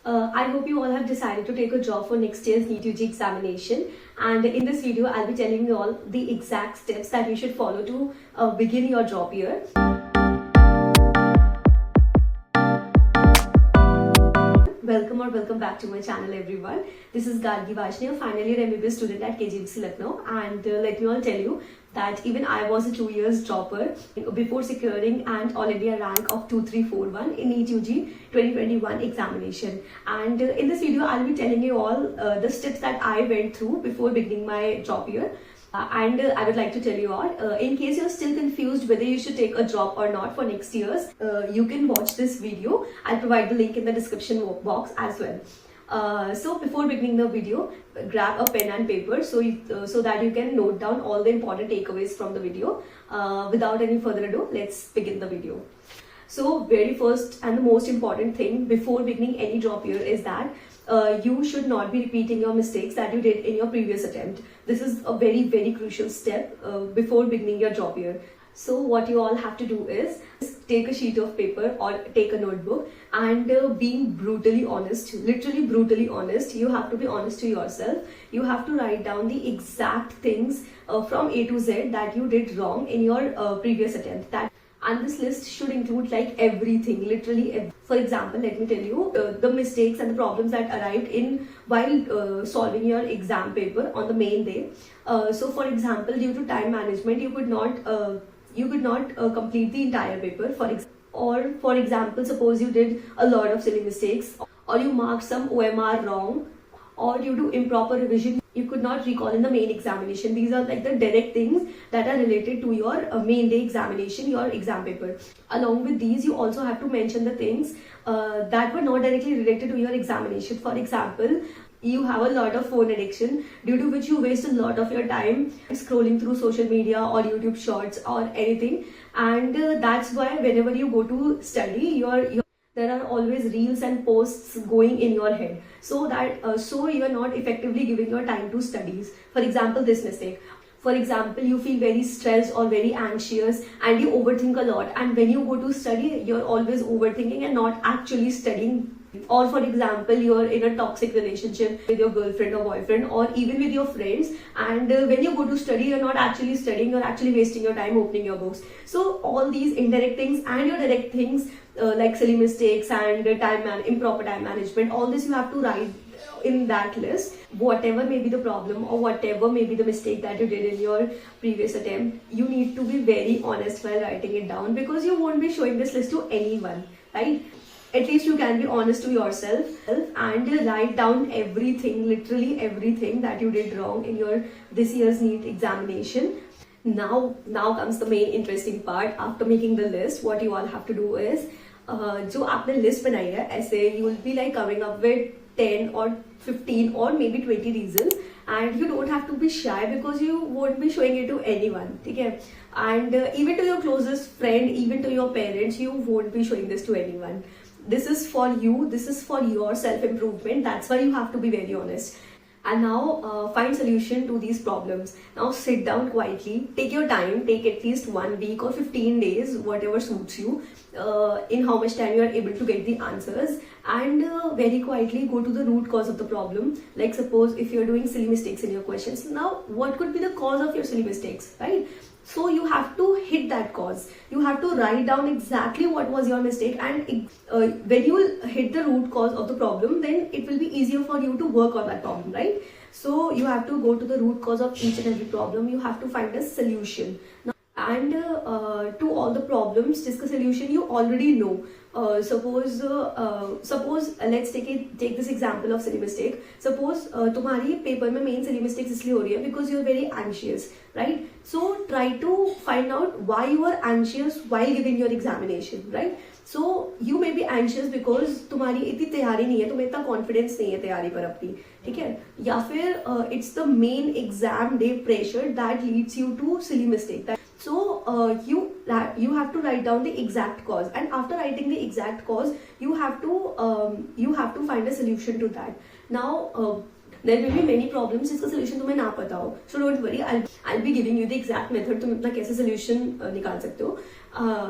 I hope you all have decided to take a job for next year's NEET UG examination, and in this video I'll be telling you all the exact steps that you should follow to begin your job year. Welcome back to my channel everyone. This is Gargi Vashni, a final year MBBS student at KGMC Lucknow, and let me all tell you that even I was a 2 years dropper before securing an all India rank of 2341 in NEET UG 2021 examination. And in this video I'll be telling you all the steps that I went through before beginning my job year. I would like to tell you all, in case you're still confused whether you should take a job or not for next year's, you can watch this video. I'll provide the link in the description box as well. So before beginning the video, grab a pen and paper so that you can note down all the important takeaways from the video. Without any further ado, let's begin the video. So very first and the most important thing before beginning any job year is that you should not be repeating your mistakes that you did in your previous attempt. This is a very crucial step before beginning your job year. So what you all have to do is take a sheet of paper or take a notebook and being brutally honest, literally brutally honest. You have to be honest to yourself. You have to write down the exact things from A to Z that you did wrong in your previous attempt. And this list should include like everything, literally. For example, let me tell you the mistakes and the problems that arrived in while solving your exam paper on the main day. So for example, due to time management, you could not complete the entire paper. For example, suppose you did a lot of silly mistakes, or you marked some OMR wrong, or due to improper revision, you could not recall in the main examination. These are like the direct things that are related to your main day examination, your exam paper. Along with these, you also have to mention the things that were not directly related to your examination. For example, you have a lot of phone addiction, due to which you waste a lot of your time scrolling through social media or YouTube shorts or anything, and that's why whenever you go to study, there are always reels and posts going in your head, so you are not effectively giving your time to studies. For example, this mistake. For example, you feel very stressed or very anxious and you overthink a lot, and when you go to study, you're always overthinking and not actually studying. Or for example, you're in a toxic relationship with your girlfriend or boyfriend, or even with your friends, and when you go to study, you're not actually studying, you're actually wasting your time opening your books. So all these indirect things and your direct things, like silly mistakes and improper time management, all this you have to write in that list. Whatever may be the problem or whatever may be the mistake that you did in your previous attempt, you need to be very honest while writing it down, because you won't be showing this list to anyone, right? At least you can be honest to yourself and write down everything, literally everything that you did wrong in this year's NEET examination. Now comes the main interesting part. After making the list, what you all have to do is, जो आपने list बनाई है, ऐसे you will be like coming up with 10 or 15 or maybe 20 reasons, and you don't have to be shy because you won't be showing it to anyone, okay? And even to your closest friend, even to your parents, you won't be showing this to anyone. This is for you, this is for your self-improvement. That's why you have to be very honest. And now find solution to these problems. Now sit down quietly, take your time, take at least 1 week or 15 days, whatever suits you, in how much time you are able to get the answers, and very quietly go to the root cause of the problem. Like suppose if you're doing silly mistakes in your questions, now what could be the cause of your silly mistakes, right? So you have to hit that cause. You have to write down exactly what was your mistake, and when you will hit the root cause of the problem, then it will be easier for you to work on that problem, right? So you have to go to the root cause of each and every problem. You have to find a solution. And to all the problems, जिसका solution you already know. Suppose let's take this example of silly mistake. Suppose तुम्हारी paper में main silly mistakes इसलिए हो रही है because you're very anxious, right? So try to find out why you are anxious while giving your examination, right? So you may be anxious because तुम्हारी इतनी तैयारी नहीं है, तुम्हें इतना confidence नहीं है तैयारी पर अपनी, ठीक है? या फिर it's the main exam day pressure that leads you to silly mistake. So you have to write down the exact cause, and after writing the exact cause, you have to find a solution to that. Now there will be many problems जिसका solution तुम्हें ना पता हो. So don't worry, I be giving you the exact method. तुम अपना कैसे solution निकाल सकते हो.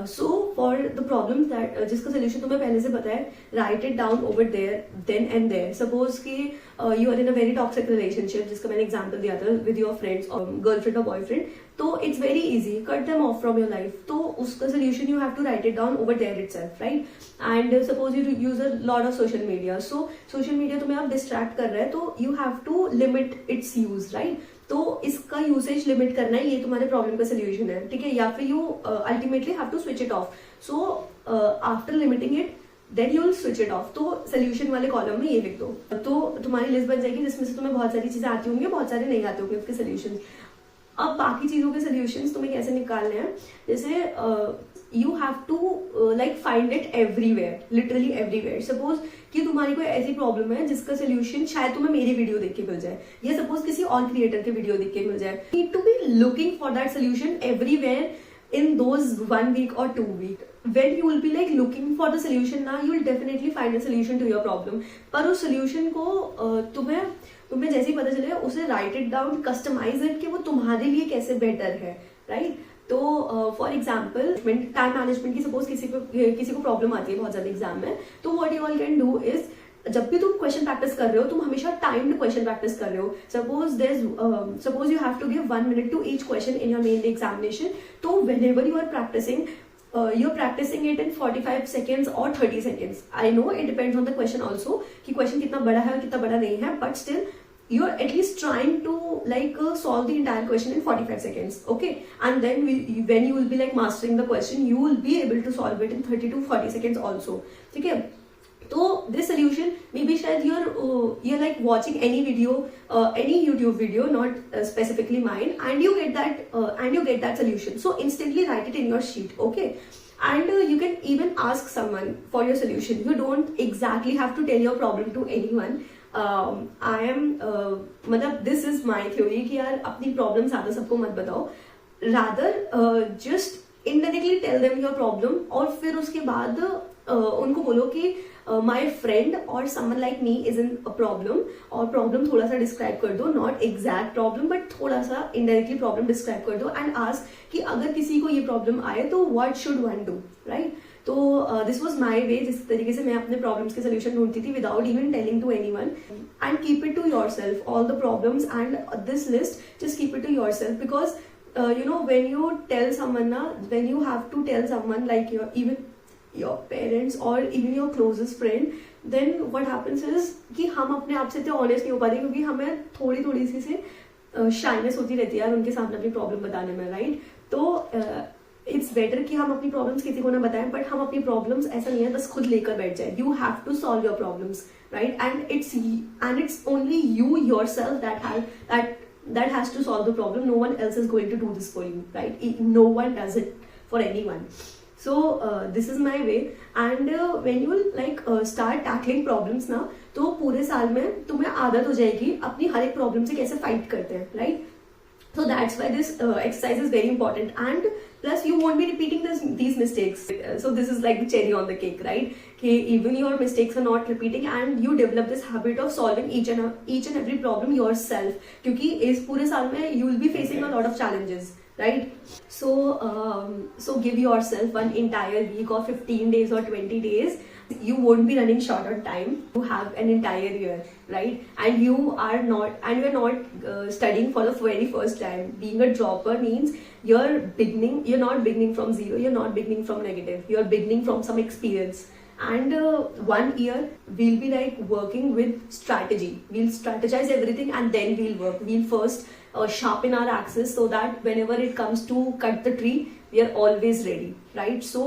So for the problem that जिसका सोल्यूशन तुम्हें पहले से पता है, write it down over there then and there. Suppose कि you are in a very toxic relationship, जिसका मैंने एग्जाम्पल दिया था विद योर फ्रेंड्स और गर्लफ्रेंड और बॉयफ्रेंड. तो it's very easy, cut them off from your life. तो उसका solution you have to write it down over there itself, right. And suppose you use a lot of social media. So social media तुम्हें आप distract कर रहा है, तो you have to limit its use, right. तो इसका usage limit करना है, ये तुम्हारे प्रॉब्लम का सोल्यूशन है, ठीक है. या फिर you ultimately have to switch it off. So after limiting it then you will switch it off. तो सोल्यूशन वाले कॉलम में ये लिख दो, तो तुम्हारी लिस्ट बन जाएगी जिसमें से तुम्हें बहुत सारी चीजें आती होंगी, बहुत सारे नहीं आते होंगे उसके सोल्यूशन. अब बाकी चीजों के सोल्यूशंस तुम्हें कैसे निकालने हैं, जैसे you have to like find it everywhere, literally everywhere. Suppose कि तुम्हारी कोई ऐसी प्रॉब्लम है जिसका सोल्यूशन शायद तुम्हें मेरी वीडियो देख के मिल जाए, या सपोज किसी और क्रिएटर के वीडियो देख के मिल जाए. Need to be looking for that solution everywhere in those 1 week or 2 week. When you will be like looking for the solution now, you will definitely find a solution to your problem. पर उस solution को तुम्हें जैसे ही पता चले उसे write it down, customize it कि वो तुम्हारे लिए कैसे better है, right? तो फॉर एग्जाम्पल टाइम मैनेजमेंट की सपोज किसी को प्रॉब्लम आती है बहुत ज्यादा एग्जाम में, तो what you all can do is, जब भी तुम क्वेश्चन प्रैक्टिस कर रहे हो, तुम हमेशा टाइम्ड क्वेश्चन प्रैक्टिस कर रहे हो. Suppose you have to give 1 minute to each question in your main examination. तो whenever you are practicing, you are practicing it in 45 seconds और 30 seconds. I know it depends on the question also कि question कितना बड़ा है और कितना बड़ा नहीं है, but still you are at least trying to like solve the entire question in 45 seconds, okay. And then when you will be like mastering the question, you will be able to solve it in 30 to 40 seconds also, ठीक है. तो this solution maybe शायद you're like watching any video, any YouTube video, not specifically mine, and you get that solution. So instantly write it in your sheet, okay. And you can even ask someone for your solution. You don't exactly have to tell your problem to anyone. I am मतलब this is my theory कि यार अपनी problem ज्यादा सबको मत बताओ, rather just indirectly tell them your problem, और फिर उसके बाद उनको बोलो कि माई फ्रेंड और someone like me is in a problem, और प्रॉब्लम थोड़ा सा डिस्क्राइब कर दो, नॉट एग्जैक्ट प्रॉब्लम बट थोड़ा सा इनडायरेक्टली प्रॉब्लम डिस्क्राइब कर दो, एंड आस्क कि अगर किसी को ये प्रॉब्लम आए तो what should one do, right. तो दिस वॉज माई वे, जिस तरीके से मैं अपने प्रॉब्लम्स के सोल्यूशन ढूंढती थी without even telling to anyone. And keep it to yourself, all the problems and this list, just keep it to yourself, because you know, when you tell someone na, when you have to tell someone like your parents or even your closest friend, then what happens is कि हम अपने आप से इतने honest नहीं हो पाते, क्योंकि हमें थोड़ी सी से शाइनेस होती रहती है यार उनके सामने अपनी प्रॉब्लम बताने में, राइट. तो इट्स बेटर कि हम अपनी प्रॉब्लम्स किसी को ना बताएं, बट हम अपनी प्रॉब्लम्स ऐसा नहीं है बस खुद लेकर बैठ जाए. You have to solve your problems, right. And it's only you yourself that has to solve the problem. No one else is going to do this for you, right? No one does it for anyone. So this is my way. And when you like start tackling problems ना, तो पूरे साल में तुम्हें आदत हो जाएगी अपनी हर एक प्रॉब्लम से कैसे फाइट करते हैं, right? So that's why this exercise is very important, and plus you won't be repeating these mistakes. So this is like the cherry on the cake, right? Okay, even your mistakes are not repeating, and you develop this habit of solving each and every problem yourself. क्योंकि इस पूरे साल में you will be facing a lot of challenges, right? So give yourself one entire week or 15 days or 20 days. You won't be running short on time. You have an entire year, right? And you're not studying for the very first time. Being a dropper means you're not beginning from zero. You're not beginning from negative. You're beginning from some experience. And 1 year we'll be like working with strategy. We'll strategize everything and then we'll work. We'll first sharpen our axes so that whenever it comes to cut the tree, we are always ready, right? So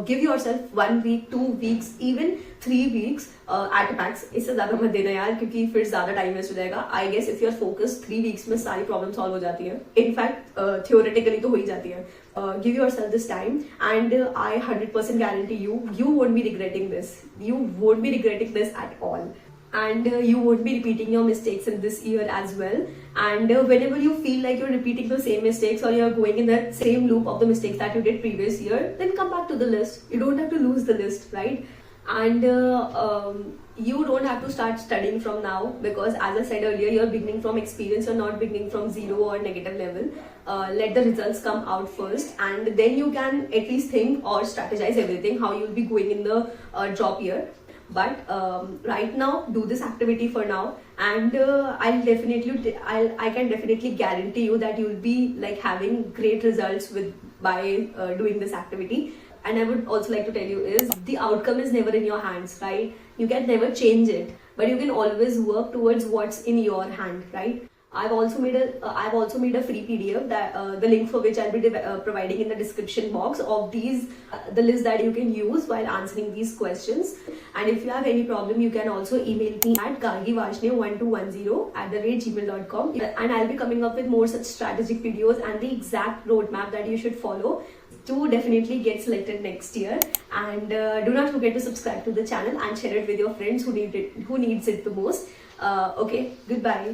give yourself 1 week, 2 weeks, even 3 weeks at a max. इससे ज्यादा मत देना यार, क्योंकि फिर ज्यादा time waste हो जाएगा. I guess if you're focused, 3 weeks में सारी प्रॉब्लम सॉल्व हो जाती है. In fact, theoretically तो हो ही जाती है. Give yourself this time, and I 100% guarantee you won't be regretting this. You won't be regretting this at all. And you won't be repeating your mistakes in this year as well. And whenever you feel like you're repeating the same mistakes, or you're going in that same loop of the mistakes that you did previous year, then come back to the list. You don't have to lose the list, right? And you don't have to start studying from now, because as I said earlier, you're beginning from experience, you're not beginning from zero or negative level. Let the results come out first, and then you can at least think or strategize everything how you'll be going in the drop year. But right now, do this activity for now, and I can definitely guarantee you that you'll be like having great results with by doing this activity. And I would also like to tell you is the outcome is never in your hands, right? You can never change it, but you can always work towards what's in your hand, right? I've also made a free PDF that the link for which I'll be providing in the description box of these the list that you can use while answering these questions. And if you have any problem, you can also email me at gargivashne1210@gmail.com, and I'll be coming up with more such strategic videos and the exact roadmap that you should follow to definitely get selected next year. And do not forget to subscribe to the channel and share it with your friends who needs it the most. Okay, goodbye.